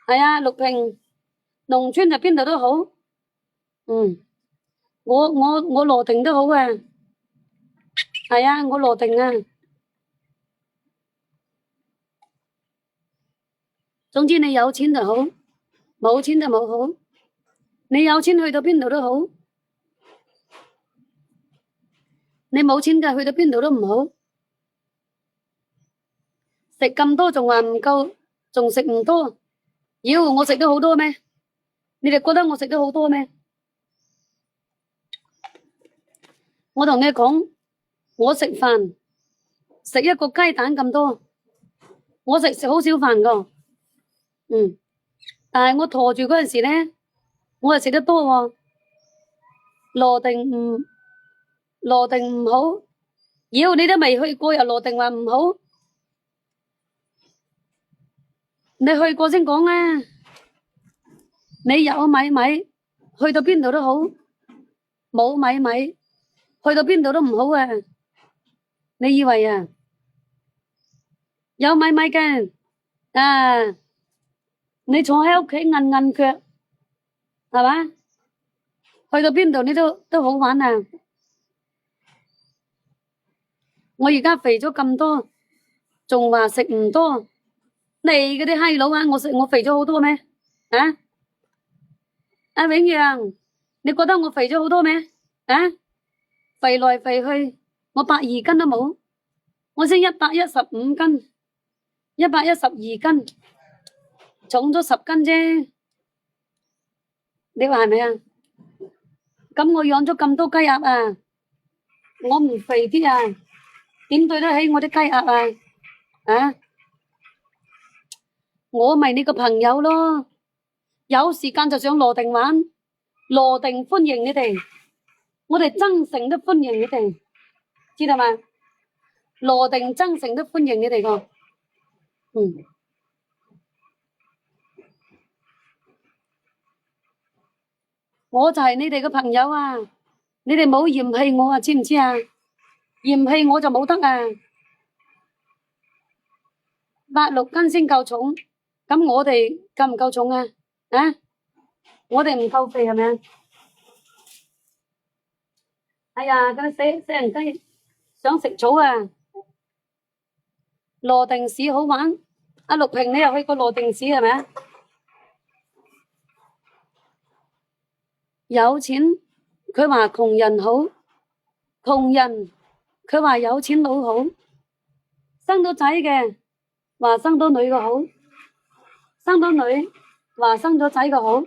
係啊，陸平，農村就邊度都好。我羅定都好啊。係啊，我羅定啊。總之你有錢就好，冇錢就冇好。你有錢去到邊度都好，你冇錢嘅去到邊度都唔好。食咁多仲話唔夠，仲食唔多。妖，我食得好多咩？你哋覺得我食得好多咩？我同你講，我食飯食一個雞蛋咁多，我食好少飯噶。但係我陀住嗰陣時咧，我係食得多喎。羅定唔好，妖，你都未去過又羅定話唔好，你去過先講啦。你有米米去到邊度都好，冇米米去到邊度都唔好啊。你以為啊？有米米嘅啊，你坐喺屋企韌韌腳係嘛？去到邊度你都好玩啊。我而家肥咗咁多，仲話食唔多，你嗰啲閪佬啊！我肥咗好多咩？啊？阿永陽，你覺得我肥咗好多咩？啊？肥來肥去，我102斤都冇，我先115斤，112斤，重咗10斤啫。你話係咪啊？咁我養咗咁多雞鴨啊，我唔肥啲啊，點對得起我啲雞鴨啊？啊？我咪你個朋友咯，有時間就上羅定玩，羅定歡迎你哋，我哋增城都歡迎你哋，知道嘛？羅定增城都歡迎你哋個。我就係你哋嘅朋友啊，你哋冇嫌棄我啊，知唔知啊？嫌棄我就冇得啊。86斤先夠重，咁我哋夠唔夠重啊？啊？我哋唔夠肥係咪啊？哎呀，嗰啲死人雞想食草啊！羅定市好玩，阿陸平你又去過羅定市係咪啊？有錢佢話窮人好，窮人佢話有錢佬好，生到仔嘅話生到女嘅好，生到女話生咗仔嘅好。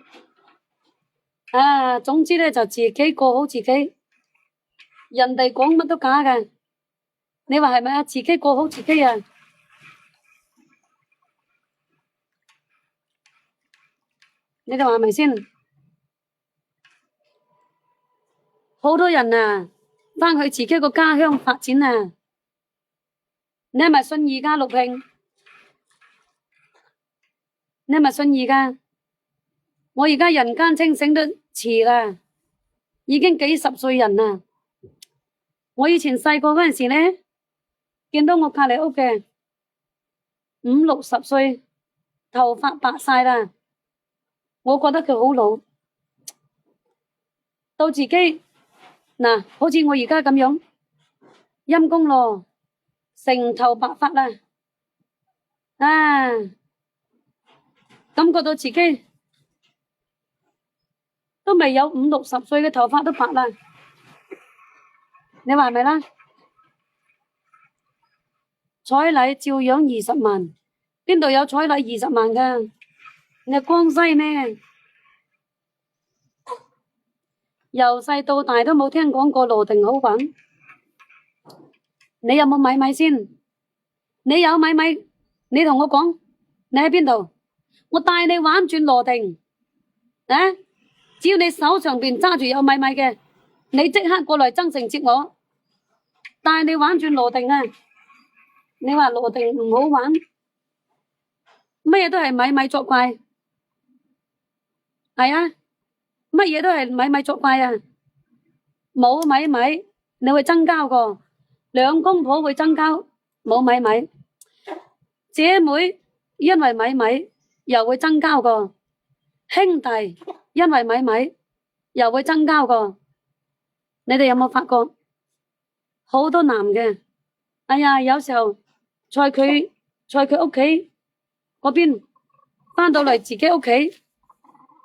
啊，總之咧就自己過好自己，人哋講乜都假嘅。你話係咪啊？自己過好自己啊！你哋話係咪先？好多人啊，返去自己個家鄉發展啊！你係咪信義㗎，陸平？你係咪信義㗎？我而家人間清醒得遲啦，已經幾十歲人啦。我以前細個嗰陣時呢，見到我隔離屋嘅50、60歲，頭髮白晒啦，我覺得佢好老。到自己嗱，好似我而家咁樣，陰公咯，成頭白髮啦，啊，感覺到自己都未有50、60歲嘅頭髮都白啦，你話係咪啦？彩禮照樣20萬，邊度有彩禮20萬㗎？你係江西咩？由細到大都冇聽講過羅定好玩。你有冇米米先？你有米米，你同我講，你喺邊度？我帶你玩轉羅定。啊！只要你手上邊揸住有米米嘅，你即刻過來增城接我，帶你玩轉羅定啊！你話羅定唔好玩，乜嘢都係米米作怪，係啊，乜嘢都係米米作怪啊！冇米米，你會增交個兩公婆會增交，冇米米，姐妹因為米米又會增交個，兄弟因為米米又會增交個。你哋有冇發覺好多男嘅？哎呀，有時候在佢屋企嗰邊返到嚟自己屋企